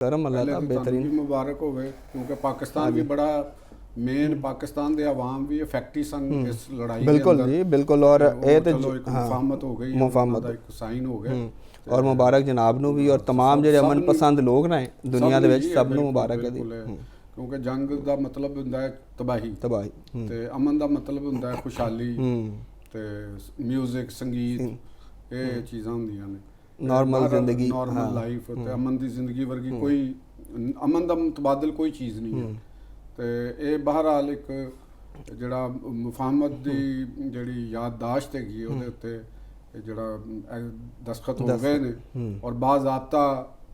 करम अल्लाह दा बेहतरीन मुबारक होवे क्योंकि पाकिस्तान भी बड़ा मेन पाकिस्तान दे अवाम भी इफेक्टिव सन इस लड़ाई बिल्कुल जी बिल्कुल। और ये तो मुफाहमत हो गई, मुफाहमत एक साइन हो गए और मुबारक जनाब नू भी और तमाम जो अमन पसंद लोग ने दुनिया दे विच सब नू मुबारक है क्योंकि जंग दा मतलब हुंदा है तबाही ते अमन दा मतलब हुंदा है खुशहाली ते म्यूजिक संगीत ये चीज़ां हुंदियां ने नॉर्मल जिंदगी नॉर्मल लाइफ ते अमन दी जिंदगी वर्गी कोई अमन दा मुतबादल कोई चीज़ नहीं है। तो ये बहरहाल एक जिहड़ा मुफाहमत दी जिहड़ी याददाश्त हैगी उहदे उत्ते जिहड़ा दस्तखत हो गए ने और बाज़ाब्ता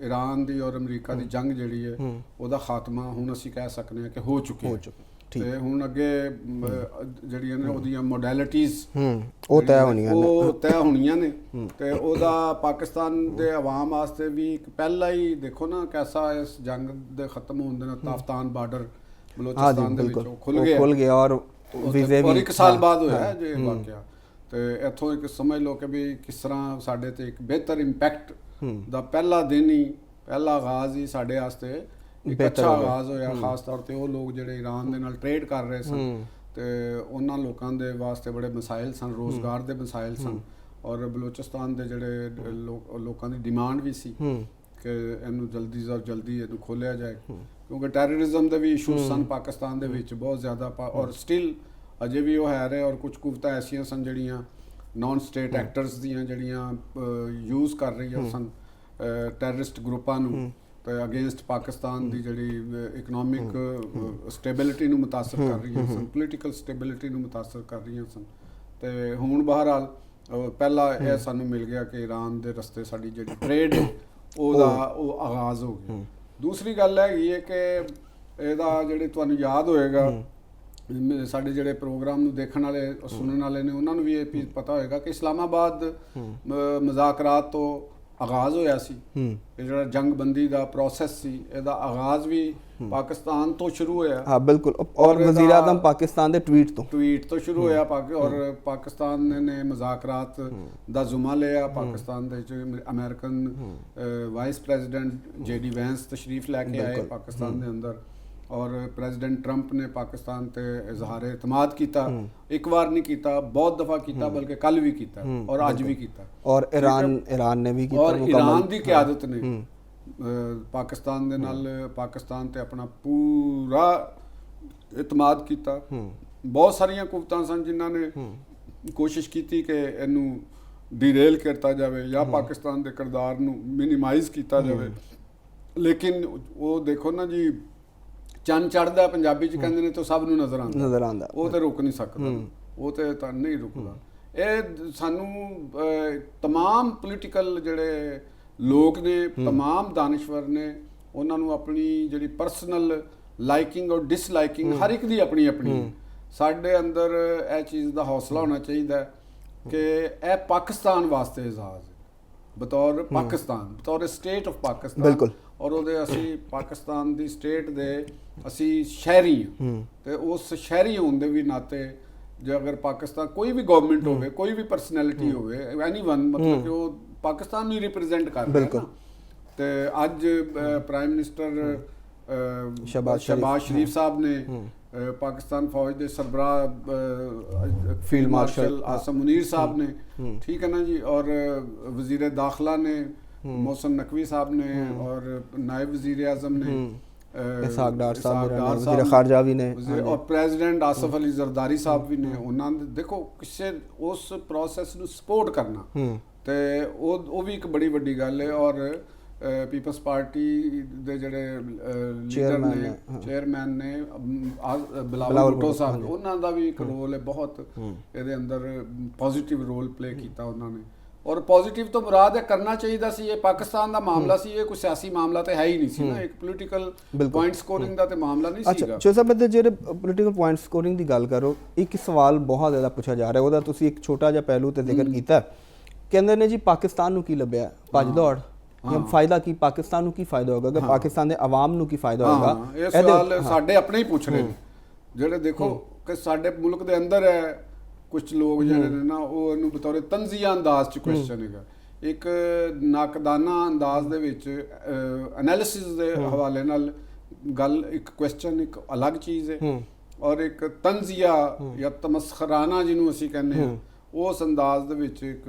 ईरान दी और अमरीका दी जंग जिहड़ी है उहदा खात्मा हुण असीं कह सकने हैं कि हो चुके ते हुण अगे जिहड़ियां ने उहदियां मोडैलिटीज़ ਉਹ तय होणियां ने ते ओहदा पाकिस्तान दे अवाम वास्ते भी पहला ही देखो ना कैसा इस जंग दे खत्म होने दे नाल ताफ्तान बार्डर बलोचिस्तान दे विच खुल गया और वीज़े भी 1 साल बाद होया जे वाकया ते इत्थों एक समझ लो कि भी किस तरह साडे ते एक बेहतर इंपैक्ट दा पहला दिन ही पहला आगाज़ ही साडे वास्ते एक अच्छा आगाज़ होया खास तौर ते वो लोग जिहड़े ईरान दे नाल ट्रेड कर रहे सन ते उन्हां लोकां दे वास्ते बड़े मसाइल सन, रोज़गार दे मसाइल सन और बलोचिस्तान दे जिहड़े लोकां दी डिमांड भी सी कि इहनूं जल्दी तो जल्दी इहनूं खोलिया जाए क्योंकि टैररिज्म दे भी इशूज सन पाकिस्तान दे विच बहुत ज़्यादा और स्टिल अजे भी वो है रहे और कुछ कुवतां ऐसियां सन जिहड़ियां नॉन स्टेट एक्टर्स दियां जिहड़ियां यूज़ कर रही सन टैररिस्ट ग्रुपां नूं तो अगेंस्ट पाकिस्तान की जी इकनॉमिक स्टेबिलिटी नूं मुतासर कर रही सन, पोलीटिकल स्टेबिलिटी नूं मुतासर कर रही सन। तो हुण बहरहाल पहला यह सानू मिल गया कि ईरान के रस्ते साडी जी ट्रेड ओहदा आगाज़ हो गया। दूसरी गल है कि इहदा जिहड़े तुहानूं याद होएगा साडे जिहड़े प्रोग्राम नूं देखण वाले सुनने वाले ने उन्हां नूं भी ये पता होएगा कि इस्लामाबाद मुज़ाकरात तो आगाज़ होया सी जिहड़ा जंगबंदी दा प्रोसैस सी इहदा आगाज़ भी पाकिस्तान तो शुरू होया। हाँ बिल्कुल और वज़ीर आज़म पाकिस्तान दे ट्वीट तो शुरू होया और पाकिस्तान ने मुज़ाकरात दा ज़ुम्मा लिया। पाकिस्तान दे American vice president JD Vance तशरीफ लैके आए पाकिस्तान दे अंदर और प्रेजिडेंट ट्रंप ने पाकिस्तान ते इजहार एतमाद किया, एक बार नहीं किया बहुत दफ़ा किया बल्कि कल भी किया और अज भी किया और ईरान ने भी किया और ईरान की क़यादत ने पाकिस्तान दे नाल पाकिस्तान ते अपना पूरा एतमाद किया। बहुत सारियां कुवतां सन जिन्हां ने कोशिश की कि इनू डिरेल करता जाए या पाकिस्तान के किरदार नू मिनिमाइज़ किया जाए लेकिन वो देखो ना जी चंद चढ़दा पंजाबी च कहंदे ने तो सब नूं नज़र आंदा वो तो रुक नहीं सकता वो तो नहीं रुकदा। ये सानू तमाम पोलीटिकल जिहड़े लोग ने तमाम दानिशवर ने उन्हां नूं अपनी जिहड़ी परसनल लाइकिंग और डिसलाइकिंग हर एक दी अपनी अपनी साडे अंदर यह चीज़ का हौसला होना चाहिए कि यह पाकिस्तान वास्ते एजाज़ है बतौर पाकिस्तान बतौर स्टेट ऑफ पाकिस्तान बिल्कुल और ਉਹਦੇ ਅਸੀਂ ਪਾਕਿस्तान ਦੀ ਸਟੇਟ ਦੇ ਅਸੀਂ ਸ਼ਹਿਰੀ ਹਾਂ ਤੇ ਉਸ ਸ਼ਹਿਰੀ ਹੋਣ ਦੇ ਵੀ ਨਾਤੇ ਜੇ ਅਗਰ ਪਾਕਿस्तान ਕੋਈ ਵੀ ਗਵਰਨਮੈਂਟ ਹੋਵੇ ਕੋਈ ਵੀ ਪਰਸਨੈਲਿਟੀ ਹੋਵੇ ਐਨੀਵਨ ਮਤਲਬ ਕਿ ਉਹ ਪਾਕਿस्तान ਨੂੰ ਰਿਪਰੈਜ਼ੈਂਟ ਕਰ ਰਿਹਾ ਹੈ ਤੇ ਅੱਜ ਪ੍ਰਾਈਮ ਮਿਨਿਸਟਰ शहबाज शरीफ साहब ने पाकिस्तान फौज के सरबराह फील्ड मार्शल आसम मुनीर साहब ने ठीक है ना जी और वज़ीर दाखिला ने मोहसिन नकवी साहब ने और नायब वज़ीर आज़म ने इसहाक डार साहब खारजा भी ने और प्रेजिडेंट आसफ अली जरदारी साहब भी ने उन्होंने देखो किसी उस प्रोसैस नूं सपोर्ट करना तो वो भी एक बड़ी वड्डी गल है। और पीपल्स पार्टी दे जिहड़े लीडर ने चेयरमैन ने बिलावल भुट्टो साहब उन्हां दा भी एक रोल है बहुत इहदे अंदर पॉजिटिव रोल प्ले किया उन्होंने और पॉजिटिव तो मुराद है करना चाहिए सी। ये पाकिस्तान का मामला सी, ये कोई सियासी मामला तो है ही नहीं सी ना, एक पोलीटिकल पॉइंट स्कोरिंग का तो मामला नहीं सीगा। अच्छा साहब मैं जो पोलीटिकल पॉइंट स्कोरिंग की गल करो एक सवाल बहुत ज़्यादा पूछा जा रहा है वह तुसीं एक छोटा जिहा पहलू तो जिक्र किया कहंदे ने जी पाकिस्तान नूं की लभ्या भज दौड़ फायदा की पाकिस्तान नूं की फायदा होगा अगर पाकिस्तान के आवाम नूं की फायदा होगा ये सवाल साडे अपने ही पूछ रहे जिहड़े देखो कि साडे मुल्क दे अंदर है कुछ लोग जिहड़े ने ना वो इहनूं बतौर तंज़िया अंदाज च क्वेश्चन हैगा ਇੱਕ ਨਾਕਦਾਨਾ ਅੰਦਾਜ਼ ਦੇ ਵਿੱਚ ਐਨਾਲਿਸਿਸ ਦੇ ਹਵਾਲੇ ਨਾਲ ਗੱਲ, ਇੱਕ ਕੁਐਸਚਨ ਇੱਕ ਅਲੱਗ ਚੀਜ਼ ਹੈ, ਔਰ ਇੱਕ ਤੰਜ਼ੀਆ ਜਾਂ ਤਮਸਖਰਾਨਾ ਜਿਹਨੂੰ ਅਸੀਂ ਕਹਿੰਦੇ ਹਾਂ, ਉਸ ਅੰਦਾਜ਼ ਦੇ ਵਿੱਚ ਇੱਕ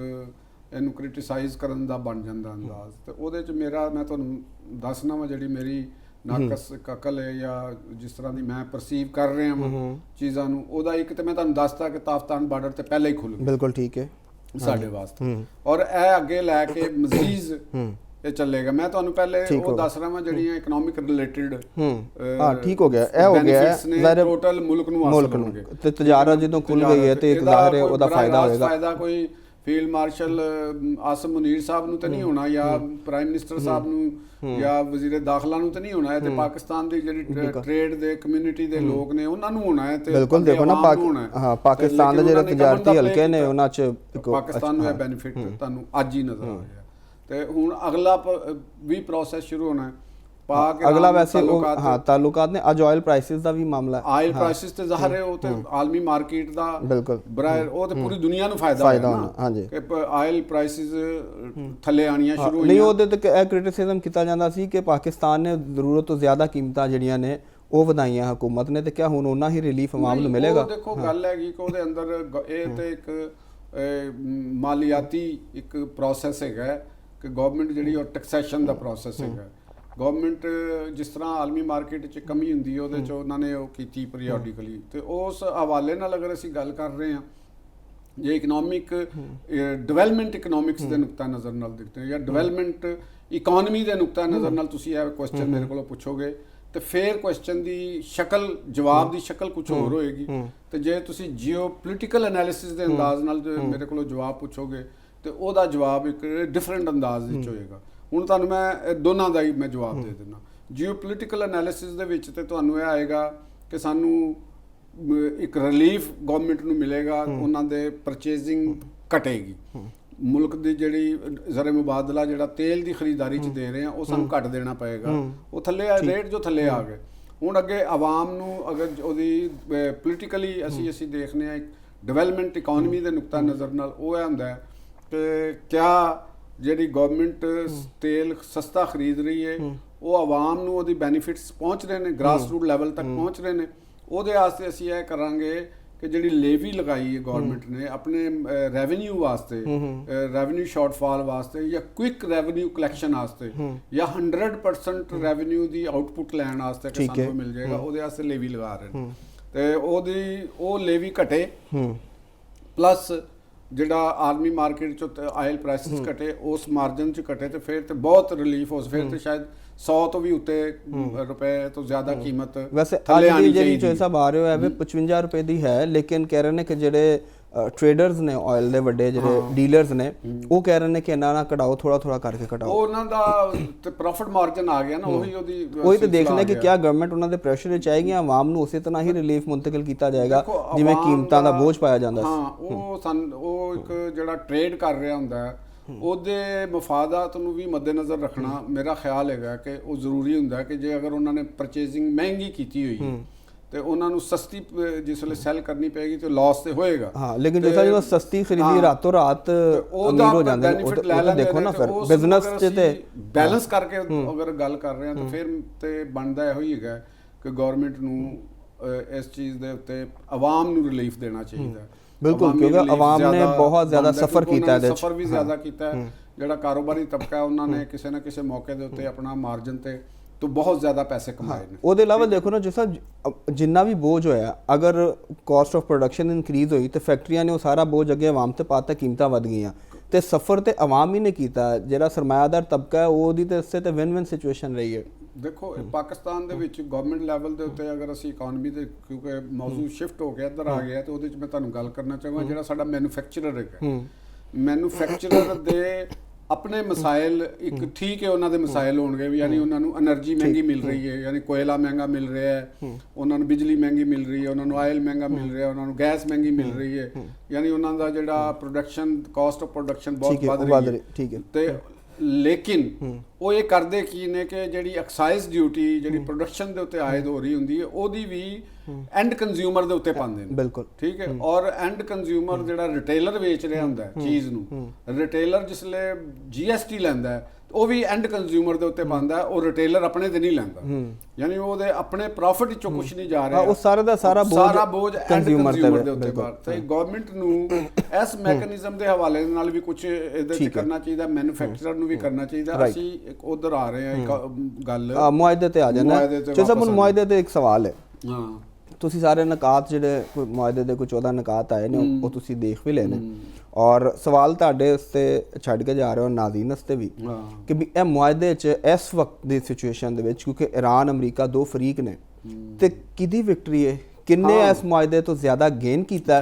ਇਹਨੂੰ ਕ੍ਰਿਟਿਸਾਈਜ਼ ਕਰਨ ਦਾ ਬਣ ਜਾਂਦਾ ਅੰਦਾਜ਼। ਤੇ ਉਹਦੇ 'ਚ ਮੇਰਾ, ਮੈਂ ਤੁਹਾਨੂੰ ਦੱਸਣਾ ਵਾ ਜਿਹੜੀ ਮੇਰੀ ਨਾਕਸ ਅਕਲ ਹੈ ਜਾਂ ਜਿਸ ਤਰ੍ਹਾਂ ਦੀ ਮੈਂ ਪਰਸੀਵ ਕਰ ਰਿਹਾ ਹਾਂ ਚੀਜ਼ਾਂ ਨੂੰ, ਉਹਦਾ ਇੱਕ ਤੇ ਮੈਂ ਤੁਹਾਨੂੰ ਦੱਸਤਾ ਕਿ ਤਾਫਤਾਨ ਬਾਰਡਰ ਤੇ ਪਹਿਲਾਂ ਹੀ ਖੁੱਲ੍ਹ ਗਿਆ, ਬਿਲਕੁਲ ਠੀਕ ਹੈ ਸਾਡੇ ਵਾਸਤੇ, ਔਰ ਇਹ ਅੱਗੇ ਲੈ ਕੇ ਮਜ਼ੀਦ ਇਹ ਚੱਲੇਗਾ। ਮੈਂ ਤੁਹਾਨੂੰ ਪਹਿਲੇ ਉਹ ਦੱਸ ਰਹਾ ਹਾਂ ਜਿਹੜੀਆਂ ਇਕਨੋਮਿਕ ਰਿਲੇਟਡ ਠੀਕ ਹੋ ਗਿਆ, ਇਹ ਹੋ ਗਿਆ ਜ਼ਾਹਿਰ ਟੋਟਲ ਮੁਲਕ ਨੂੰ ਹਾਸਲ ਹੋਣਗੇ ਤੇ ਤਜਾਰਤ ਜਦੋਂ ਖੁੱਲ ਗਈ ਹੈ ਤੇ ਇੱਕ ਜ਼ਾਹਿਰ ਹੈ ਉਹਦਾ ਫਾਇਦਾ ਹੋਏਗਾ। ਫਾਇਦਾ ਕੋਈ ਫੀਲਡ ਮਾਰਸ਼ਲ ਆਸਮ ਮੁਨੀਰ ਸਾਹਿਬ ਨੂੰ ਤਾਂ ਨਹੀਂ ਹੋਣਾ, ਜਾਂ ਪ੍ਰਾਈਮ ਮਿਨਿਸਟਰ ਸਾਹਿਬ ਨੂੰ, ਜਾਂ ਵਜ਼ੀਰ ਦਾਖਲਾ ਨੂੰ ਤਾਂ ਨਹੀਂ ਹੋਣਾ, ਤੇ ਪਾਕਿਸਤਾਨ ਦੀ ਜਿਹੜੀ ਟ੍ਰੇਡ ਦੇ ਕਮਿਊਨਿਟੀ ਦੇ ਲੋਕ ਨੇ ਉਹਨਾਂ ਨੂੰ ਹੋਣਾ ਹੈ। ਤੇ ਬਿਲਕੁਲ ਦੇਖੋ ਨਾ, ਹਾਂ ਪਾਕਿਸਤਾਨ ਦੇ ਜਿਹੜੇ ਤਜਾਰਤੀ ਹਲਕੇ ਨੇ ਉਹਨਾਂ 'ਚ ਪਾਕਿਸਤਾਨ ਨੂੰ ਇਹ ਬੈਨੀਫਿਟ ਤੁਹਾਨੂੰ ਅੱਜ ਹੀ ਨਜ਼ਰ ਆ ਰਿਹਾ। ਤੇ ਹੁਣ ਅਗਲਾ ਵੀ ਪ੍ਰੋਸੈਸ ਸ਼ੁਰੂ ਹੋਣਾ ਹੈ। ਅਗਲਾ ਵੈਸੇ ਹਾਂ ਤਾਲੁਕਾਤ ਨੇ, ਅੱਜ ਆਇਲ ਪ੍ਰਾਈਸਿਸ ਦਾ ਵੀ ਮਾਮਲਾ ਹੈ। ਆਇਲ ਪ੍ਰਾਈਸਿਸ ਤੇ ਜ਼ਾਹਿਰ ਹੈ ਉਹ ਤੇ ਆਲਮੀ ਮਾਰਕੀਟ ਦਾ ਬਿਲਕੁਲ ਉਹ ਤੇ ਪੂਰੀ ਦੁਨੀਆ ਨੂੰ ਫਾਇਦਾ ਹੋਣਾ। ਹਾਂਜੀ, ਕਿ ਆਇਲ ਪ੍ਰਾਈਸਿਸ ਥੱਲੇ ਆਣੀਆਂ ਸ਼ੁਰੂ ਹੋਈਆਂ। ਨਹੀਂ, ਉਹਦੇ ਤੇ ਇਹ ਕ੍ਰਿਟਿਸਿਜ਼ਮ ਕੀਤਾ ਜਾਂਦਾ ਸੀ ਕਿ ਪਾਕਿਸਤਾਨ ਨੇ ਜ਼ਰੂਰਤ ਤੋਂ ਜ਼ਿਆਦਾ ਕੀਮਤਾਂ ਜਿਹੜੀਆਂ ਨੇ ਉਹ ਵਧਾਈਆਂ ਹਕੂਮਤ ਨੇ, ਤੇ ਕਿਆ ਹੁਣ ਉਹਨਾਂ ਹੀ ਰਿਲੀਫ ਆਵਾਮ ਨੂੰ ਮਿਲੇਗਾ? ਦੇਖੋ ਗੱਲ ਹੈਗੀ ਕਿ ਉਹਦੇ ਅੰਦਰ ਇਹ ਤੇ ਇੱਕ ਮਾਲੀਆਤੀ ਇੱਕ ਪ੍ਰੋਸੈਸ ਹੈਗਾ ਕਿ ਗਵਰਨਮੈਂਟ ਜਿਹੜੀ ਉਹ ਟੈਕਸੇਸ਼ਨ ਦਾ ਪ੍ਰੋਸੈਸ ਹੈਗਾ। ਗਵਰਨਮੈਂਟ ਜਿਸ ਤਰ੍ਹਾਂ ਆਲਮੀ ਮਾਰਕੀਟ 'ਚ ਕਮੀ ਹੁੰਦੀ ਹੈ ਉਹਦੇ 'ਚ ਉਹਨਾਂ ਨੇ ਉਹ ਕੀਤੀ ਪੀਰੀਓਡਿਕਲੀ। ਤੇ ਉਸ ਹਵਾਲੇ ਨਾਲ ਅਗਰ ਅਸੀਂ ਗੱਲ ਕਰ ਰਹੇ ਹਾਂ, ਜੇ ਇਕਨੋਮਿਕ ਡਿਵੈਲਪਮੈਂਟ ਇਕਨੋਮਿਕਸ ਦੇ ਨੁਕਤਾ ਨਜ਼ਰ ਨਾਲ ਦੇਖਦੇ ਹਾਂ, ਜਾਂ ਡਿਵੈਲਪਮੈਂਟ ਇਕਨੋਮੀ ਦੇ ਨੁਕਤਾ ਨਜ਼ਰ ਨਾਲ ਤੁਸੀਂ ਇਹ ਕੁਐਸਚਨ ਮੇਰੇ ਕੋਲੋਂ ਪੁੱਛੋਗੇ, ਤੇ ਫਿਰ ਕੁਐਸਚਨ ਦੀ ਸ਼ਕਲ, ਜਵਾਬ ਦੀ ਸ਼ਕਲ ਕੁਝ ਹੋਰ ਹੋਏਗੀ। ਤੇ ਜੇ ਤੁਸੀਂ ਜੀਓਪੋਲਿਟੀਕਲ ਐਨਾਲਿਸਿਸ ਦੇ ਅੰਦਾਜ਼ ਨਾਲ ਮੇਰੇ ਕੋਲੋਂ ਜਵਾਬ ਪੁੱਛੋਗੇ ਤੇ ਉਹਦਾ ਜਵਾਬ ਇੱਕ ਡਿਫਰੈਂਟ ਅੰਦਾਜ਼ ਵਿੱਚ ਹੋਏਗਾ। ਹੁਣ ਤੁਹਾਨੂੰ ਮੈਂ ਦੋਨਾਂ ਦਾ ਹੀ ਮੈਂ ਜਵਾਬ ਦੇ ਦਿੰਦਾ। ਜੀਓਪੋਲਿਟੀਕਲ ਐਨਾਲਿਸਿਸ ਦੇ ਵਿੱਚ ਤੇ ਤੁਹਾਨੂੰ ਇਹ ਆਏਗਾ ਕਿ ਸਾਨੂੰ ਇੱਕ ਰਿਲੀਫ ਗਵਰਨਮੈਂਟ ਨੂੰ ਮਿਲੇਗਾ, ਉਹਨਾਂ ਦੇ ਪਰਚੇਜ਼ਿੰਗ ਘਟੇਗੀ, ਮੁਲਕ ਦੀ ਜਿਹੜੀ ਜ਼ਰ ਮੁਬਾਦਲਾ ਜਿਹੜਾ ਤੇਲ ਦੀ ਖਰੀਦਾਰੀ 'ਚ ਦੇ ਰਹੇ ਆ ਉਹ ਸਾਨੂੰ ਘੱਟ ਦੇਣਾ ਪਏਗਾ, ਉਹ ਥੱਲੇ ਰੇਟ ਜੋ ਥੱਲੇ ਆ ਗਏ। ਹੁਣ ਅੱਗੇ ਆਵਾਮ ਨੂੰ ਅਗਰ ਉਹਦੀ ਪੋਲੀਟੀਕਲੀ ਅਸੀਂ ਦੇਖਦੇ ਹਾਂ ਡਿਵੈਲਪਮੈਂਟ ਇਕਨੋਮੀ ਦੇ ਨੁਕਤਾ ਨਜ਼ਰ ਨਾਲ, ਉਹ ਇਹ ਹੁੰਦਾ ਹੈ ਕਿ ਕਿਆ ਜਿਹੜੀ ਗਵਰਨਮੈਂਟ ਤੇਲ ਸਸਤਾ ਖਰੀਦ ਰਹੀ ਹੈ ਉਹ ਆਵਾਮ ਨੂੰ ਉਹਦੀ ਬੈਨੀਫਿਟਸ ਪਹੁੰਚ ਰਹੇ ਨੇ, ਗ੍ਰਾਸ ਰੂਟ ਲੈਵਲ ਤੱਕ ਪਹੁੰਚ ਰਹੇ ਨੇ। ਉਹਦੇ ਵਾਸਤੇ ਅਸੀਂ ਇਹ ਕਰਾਂਗੇ ਕਿ ਜਿਹੜੀ ਲੇਵੀ ਲਗਾਈ ਹੈ ਗਵਰਨਮੈਂਟ ਨੇ ਆਪਣੇ ਰੈਵਨਿਊ ਵਾਸਤੇ, ਰੈਵਨਿਊ ਸ਼ਾਰਟਫਾਲ ਵਾਸਤੇ, ਜਾਂ ਕੁਇਕ ਰੈਵਨਿਊ ਕਲੈਕਸ਼ਨ ਵਾਸਤੇ, ਜਾਂ 100% ਰੈਵਨਿਊ ਦੀ ਆਊਟਪੁੱਟ ਲੈਣ ਵਾਸਤੇ ਕਿ ਸਾਨੂੰ ਮਿਲ ਜਾਏਗਾ, ਉਹਦੇ ਵਾਸਤੇ ਲੇਵੀ ਲਗਾ ਰਹੇ ਨੇ। ਤੇ ਉਹ ਲੇਵੀ ਘਟੇ, ਪਲੱਸ ਜਿਹੜਾ ਆਲਮੀ ਮਾਰਕੀਟ 'ਚ ਆਇਲ ਪ੍ਰਾਈਸਿਸ ਘਟੇ, ਉਸ ਮਾਰਜਨ 'ਚ ਘਟੇ, ਤੇ ਫਿਰ ਤੇ ਬਹੁਤ ਰਿਲੀਫ ਹੋ, ਫਿਰ ਤੇ ਸ਼ਾਇਦ 100 ਤੋਂ ਵੀ ਉੱਤੇ ਰੁਪਏ ਤੋਂ ਜ਼ਿਆਦਾ ਕੀਮਤ ਥੱਲੇ ਆਣੀ ਚਾਹੀਦੀ। ਜਿਹੜੀ ਹਿਸਾਬ ਆ ਰਿਹਾ ਹੈ 55 ਰੁਪਏ ਦੀ ਹੈ, ਲੇਕਿਨ ਕਹਿ ਰਹੇ ਨੇ ਕਿ ਜਿਹੜੇ ਟ੍ਰੇਡਰਸ ਨੇ ਆਇਲ ਦੇ ਵੱਡੇ ਜਿਹੜੇ ਡੀਲਰਸ ਨੇ ਉਹ ਕਹਿ ਰਹੇ ਨੇ ਕਿ ਇਹਨਾਂ ਨਾਲ ਕਢਾਓ, ਥੋੜਾ ਥੋੜਾ ਕਰਕੇ ਕਢਾਓ। ਉਹਨਾਂ ਦਾ ਤੇ ਪ੍ਰੋਫਿਟ ਮਾਰਜਨ ਆ ਗਿਆ ਨਾ, ਉਹੀ ਤੇ ਦੇਖਣਾ ਕਿ ਕਿਆ ਗਵਰਨਮੈਂਟ ਉਹਨਾਂ ਦੇ ਪ੍ਰੈਸ਼ਰ ਵਿੱਚ ਆਏਗੀ, ਆਵਾਮ ਨੂੰ ਉਸੇ ਤਰ੍ਹਾਂ ਹੀ ਰਿਲੀਫ ਮੁੰਤਕਿਲ ਕੀਤਾ ਜਾਏਗਾ ਜਿਵੇਂ ਕੀਮਤਾਂ ਦਾ ਬੋਝ ਪਾਇਆ ਜਾਂਦਾ ਸੀ। ਹਾਂ, ਉਹ ਇੱਕ ਜਿਹੜਾ ਟ੍ਰੇਡ ਕਰ ਰਿਹਾ ਹੁੰਦਾ ਹੈ ਉਹਦੇ ਮਫਾਦਾਤ ਨੂੰ ਵੀ ਮੱਦੇਨਜ਼ਰ ਰੱਖਣਾ ਮੇਰਾ ਖਿਆਲ ਹੈਗਾ ਕਿ ਉਹ ਜ਼ਰੂਰੀ ਹੁੰਦਾ ਕਿ ਜੇ ਅਗਰ ਉਹਨਾਂ ਨੇ ਪਰਚੇਜ਼ਿੰਗ ਮਹਿੰਗੀ ਕੀਤੀ ਹੋਈ ਹੈ ਤੇ ਉਹਨਾਂ ਨੂੰ ਸਸਤੀ ਜਿਸ ਵੇਲੇ ਸੈਲ ਕਰਨੀ ਪਏਗੀ ਤੇ ਲਾਸ ਤੇ ਹੋਏਗਾ। ਹਾਂ, ਲੇਕਿਨ ਜਦੋਂ ਸਸਤੀ ਖਰੀਦੀ ਰਾਤੋਂ ਰਾਤ ਅਮੀਰ ਹੋ ਜਾਂਦੇ ਨੇ, ਉਹ ਦੇਖੋ ਨਾ ਫਿਰ ਬਿਜ਼ਨਸ 'ਚ ਤੇ ਬੈਲੈਂਸ ਕਰਕੇ ਅਗਰ ਗੱਲ ਕਰ ਰਹੇ ਹਾਂ ਤਾਂ ਫਿਰ ਤੇ ਬਣਦਾ ਇਹੋ ਹੀ ਹੈਗਾ ਕਿ ਗਵਰਨਮੈਂਟ ਨੂੰ ਇਸ ਚੀਜ਼ ਦੇ ਉੱਤੇ ਆਵਾਮ ਨੂੰ ਰਿਲੀਫ ਦੇਣਾ ਚਾਹੀਦਾ। ਬਿਲਕੁਲ, ਕਿਉਂਕਿ ਆਵਾਮ ਨੇ ਬਹੁਤ ਜ਼ਿਆਦਾ ਸਫਰ ਕੀਤਾ ਹੈ, ਸਫਰ ਵੀ ਜ਼ਿਆਦਾ ਕੀਤਾ ਹੈ। ਜਿਹੜਾ ਕਾਰੋਬਾਰੀ ਤਬਕਾ ਉਹਨਾਂ ਨੇ ਕਿਸੇ ਨਾ ਕਿਸੇ ਮੌਕੇ ਦੇ ਉੱਤੇ ਆਪਣਾ ਮਾਰਜਨ ਤੇ ਤੋਂ ਬਹੁਤ ਜ਼ਿਆਦਾ ਪੈਸੇ ਕਮਾਏ ਨੇ। ਉਹਦੇ ਇਲਾਵਾ ਦੇਖੋ ਨਾ, ਜਿਸ ਤਰ੍ਹਾਂ ਜਿੰਨਾ ਵੀ ਬੋਝ ਹੋਇਆ, ਅਗਰ ਕਾਸਟ ਆਫ ਪ੍ਰੋਡਕਸ਼ਨ ਇਨਕਰੀਜ਼ ਹੋਈ ਤੇ ਫੈਕਟਰੀਆਂ ਨੇ ਉਹ ਸਾਰਾ ਬੋਝ ਅੱਗੇ ਆਵਾਮ ਤੇ ਪਾਤਾ, ਕੀਮਤਾਂ ਵੱਧ ਗਈਆਂ, ਤੇ ਸਫਰ ਤੇ ਆਵਾਮ ਹੀ ਨੇ ਕੀਤਾ। ਜਿਹੜਾ ਸਰਮਾਇਆਦਾਰ ਤਬਕਾ ਹੈ ਉਹਦੀ ਤੇ ਇਸੇ ਤੇ ਵਿਨ ਵਿਨ ਸਿਚੁਏਸ਼ਨ ਰਹੀ ਹੈ। ਦੇਖੋ ਪਾਕਿਸਤਾਨ ਦੇ ਵਿੱਚ ਗਵਰਨਮੈਂਟ ਲੈਵਲ ਦੇ ਉੱਤੇ ਅਗਰ ਅਸੀਂ ਇਕਨੋਮੀ ਦੇ, ਕਿਉਂਕਿ ਮੌਜੂ ਸ਼ਿਫਟ ਹੋ ਗਿਆ ਇੱਧਰ ਆ ਗਿਆ, ਤੇ ਉਹਦੇ 'ਚ ਮੈਂ ਤੁਹਾਨੂੰ ਗੱਲ ਕਰਨਾ ਚਾਹਾਂਗਾ ਜਿਹੜਾ ਸਾਡਾ ਮੈਨੂਫੈਕਚਰਰ ਹੈਗਾ, ਮੈਨੂਫੈਕਚਰਰ ਦੇ ਆਪਣੇ ਮਸਾਇਲ ਇੱਕ ਠੀਕ ਹੈ, ਉਹਨਾਂ ਦੇ ਮਸਾਇਲ ਹੋਣਗੇ, ਯਾਨੀ ਉਹਨਾਂ ਨੂੰ એનર્ਜੀ ਮਹਿੰਗੀ ਮਿਲ ਰਹੀ ਹੈ, ਯਾਨੀ ਕੋਇਲਾ ਮਹਿੰਗਾ ਮਿਲ ਰਿਹਾ ਹੈ, ਉਹਨਾਂ ਨੂੰ ਬਿਜਲੀ ਮਹਿੰਗੀ ਮਿਲ ਰਹੀ ਹੈ, ਉਹਨਾਂ ਨੂੰ ਆਇਲ ਮਹਿੰਗਾ ਮਿਲ ਰਿਹਾ, ਉਹਨਾਂ ਨੂੰ ਗੈਸ ਮਹਿੰਗੀ ਮਿਲ ਰਹੀ ਹੈ, ਯਾਨੀ ਉਹਨਾਂ ਦਾ ਜਿਹੜਾ ਪ੍ਰੋਡਕਸ਼ਨ ਕਾਸਟ ਆਫ ਪ੍ਰੋਡਕਸ਼ਨ ਬਹੁਤ ਵੱਧ ਰਹੀ ਹੈ। ਠੀਕ ਹੈ, ਤੇ ਲੇਕਿਨ ਉਹ ਇਹ ਕਰਦੇ ਕੀ ਨੇ ਕਿ ਜਿਹੜੀ ਐਕਸਾਈਜ਼ ਡਿਊਟੀ ਜਿਹੜੀ ਪ੍ਰੋਡਕਸ਼ਨ ਦੇ ਉੱਤੇ ਆਇਦ ਹੋ ਰਹੀ ਹੁੰਦੀ ਹੈ ਉਹਦੀ ਵੀ ਐਂਡ ਕੰਜ਼ਿਊਮਰ ਦੇ ਉੱਤੇ ਪਾਉਂਦੇ ਨੇ। ਬਿਲਕੁਲ ਠੀਕ ਹੈ। ਔਰ ਐਂਡ ਕੰਜ਼ਿਊਮਰ ਜਿਹੜਾ ਰਿਟੇਲਰ ਵੇਚ ਰਿਹਾ ਹੁੰਦਾ ਹੈ ਚੀਜ਼ ਨੂੰ, ਰਿਟੇਲਰ ਜਿਸਲੇ GST ਲੈਂਦਾ ਹੈ ਉਹ ਵੀ ਐਂਡ ਕੰਜ਼ਿਊਮਰ ਦੇ ਉੱਤੇ ਪਾਉਂਦਾ, ਉਹ ਰਿਟੇਲਰ ਆਪਣੇ ਤੇ ਨਹੀਂ ਲੈਂਦਾ, ਯਾਨੀ ਉਹਦੇ ਆਪਣੇ ਪ੍ਰੋਫਿਟ ਵਿੱਚੋਂ ਕੁਝ ਨਹੀਂ ਜਾ ਰਿਹਾ, ਉਹ ਸਾਰਾ ਦਾ ਸਾਰਾ ਬੋਝ ਐਂਡ ਕੰਜ਼ਿਊਮਰ ਦੇ ਉੱਤੇ ਪਾ। ਤੇ ਗਵਰਨਮੈਂਟ ਨੂੰ ਇਸ ਮੈਕੈਨਿਜ਼ਮ ਦੇ ਹਵਾਲੇ ਨਾਲ ਵੀ ਕੁਝ ਇਹਦੇ ਤੇ ਕਰਨਾ ਚਾਹੀਦਾ, ਮੈਨੂਫੈਕਚਰਰ ਨੂੰ ਵੀ ਕਰਨਾ ਚਾਹੀਦਾ। ਅਸੀਂ ਇੱਕ ਉਧਰ ਆ ਰਹੇ ਹਾਂ ਇੱਕ ਗੱਲ ਮੁਆਹਦੇ ਤੇ ਆ ਜਾਣਾ। ਚਲੋ ਮੁਆਹਦੇ ਤੇ ਇੱਕ ਸਵਾਲ ਹੈ। ਹਾਂ, ਤੁਸੀਂ ਸਾਰੇ ਨਕਾਤ ਜਿਹੜੇ ਮੁਆਹਦੇ ਦੇ ਕੋਈ 14 ਨਕਾਤ ਆਏ ਨੇ ਉਹ ਤੁਸੀਂ ਦੇਖ ਵੀ ਲਏ ਨੇ, ਔਰ ਸਵਾਲ ਤੁਹਾਡੇ ਉਸਤੇ ਛੱਡ ਕੇ ਜਾ ਰਹੇ ਹੋ ਨਾਜ਼ਰੀਨ ਉਸਤੇ ਵੀ ਕਿ ਵੀ ਇਹ ਮੁਆਹਦੇ 'ਚ ਇਸ ਵਕਤ ਦੀ ਸਿਚੁਏਸ਼ਨ ਦੇ ਵਿੱਚ, ਕਿਉਂਕਿ ਈਰਾਨ ਅਮਰੀਕਾ ਦੋ ਫਰੀਕ ਨੇ, ਤੇ ਕਿਹਦੀ ਵਿਕਟਰੀ ਹੈ, ਕਿੰਨੇ ਇਸ ਮੁਆਹਦੇ ਤੋਂ ਜ਼ਿਆਦਾ ਗੇਨ ਕੀਤਾ